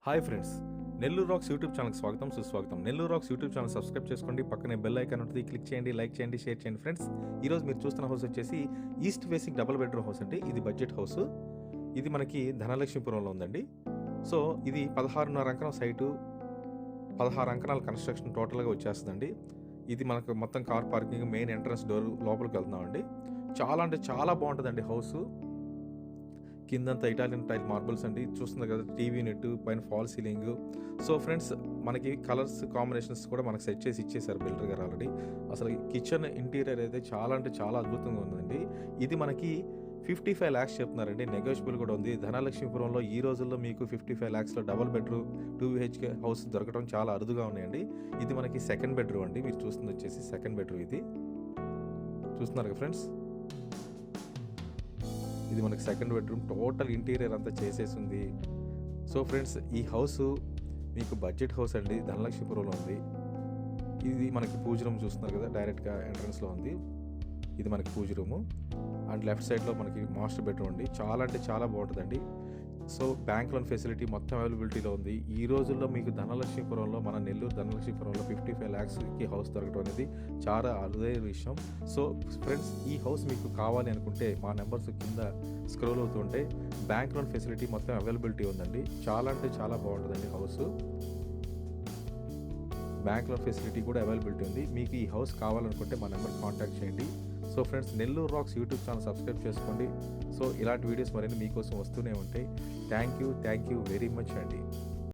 Hi friends, Nellore racks YouTube ఛానల్కి స్వాగతం సుస్వాగతం. Nellore racks YouTube channel subscribe చేసుకోండి, పక్కనే బెల్ ఐకాన్ ఉంటుంది, క్లిక్ చేయండి, లైక్ చేయండి, షేర్ చేయండి. ఫ్రెండ్స్, ఈరోజు మీరు చూస్తున్న హౌస్ వచ్చేసి east facing double bedroom house అండి. ఇది బడ్జెట్ హౌస్. ఇది మనకి ధనలక్ష్మీపురంలో ఉందండి. సో ఇది 16.5 ఎకరం సైటు, 16 అంకణాల కన్స్ట్రక్షన్ టోటల్గా వచ్చేస్తుందండి. ఇది మనకు మొత్తం car parking, main entrance door లోపలికి వెళ్తున్నామండి. చాలా అంటే చాలా బాగుంటుందండి హౌస్. కిందంతా ఇటాలియన్ టైల్ మార్బుల్స్ అండి. చూస్తున్నారు కదా, టీవీ యూనిట్, పైన ఫాల్ సీలింగ్. సో ఫ్రెండ్స్, మనకి కలర్స్ కాంబినేషన్స్ కూడా మనకు సెట్ చేసి ఇచ్చేసారు బిల్డర్ గారు ఆల్రెడీ. అసలు కిచెన్ ఇంటీరియర్ అయితే చాలా అంటే చాలా అద్భుతంగా ఉందండి. ఇది మనకి 55 lakhs చెప్తున్నారండి. నెగోషియబుల్ కూడా ఉంది. ధనలక్ష్మీపురంలో ఈ రోజుల్లో మీకు 55 lakhsలో డబుల్ బెడ్రూమ్ 2 BHK హౌస్ దొరకడం చాలా అరుదుగా ఉన్నాయండి. ఇది మనకి సెకండ్ బెడ్రూమ్ అండి. మీరు చూస్తుంది వచ్చేసి సెకండ్ బెడ్రూమ్. ఇది చూస్తున్నారు కదా ఫ్రెండ్స్, ఇది మనకి సెకండ్ బెడ్రూమ్. టోటల్ ఇంటీరియర్ అంతా చేసేసింది. సో ఫ్రెండ్స్, ఈ హౌస్ మీకు బడ్జెట్ హౌస్ అండి. ధనలక్ష్మీపురంలో ఉంది. ఇది మనకి పూజ రూమ్ చూస్తున్నారు కదా, డైరెక్ట్గా ఎంట్రన్స్లో ఉంది. ఇది మనకి పూజ రూము. అండ్ లెఫ్ట్ సైడ్లో మనకి మాస్టర్ బెడ్రూమ్ అండి. చాలా అంటే చాలా బాగుంటుందండి. సో బ్యాంక్ లోన్ ఫెసిలిటీ మొత్తం అవైలబిలిటీలో ఉంది. ఈ రోజుల్లో మీకు ధనలక్ష్మీపురంలో, మన నెల్లూరు ధనలక్ష్మీపురంలో 55 lakhsకి హౌస్ దొరకడం అనేది చాలా అరుదైన విషయం. సో ఫ్రెండ్స్, ఈ హౌస్ మీకు కావాలి అనుకుంటే మా నెంబర్స్ కింద స్క్రోల్ అవుతుంటే బ్యాంక్ లోన్ ఫెసిలిటీ మొత్తం అవైలబిలిటీ ఉందండి. చాలా అంటే చాలా బాగుంటుందండి హౌస్. బ్యాంక్ లోన్ ఫెసిలిటీ కూడా అవైలబిలిటీ ఉంది. మీకు ఈ హౌస్ కావాలనుకుంటే మా నెంబర్ కాంటాక్ట్ చేయండి. So friends, Nellore racks YouTube channel subscribe చేసుకోండి. సో ఇలాంటి వీడియోస్ మరిన్ని మీకోసం వస్తూనే ఉంటాయి. థ్యాంక్ యూ వెరీ మచ్ అండి.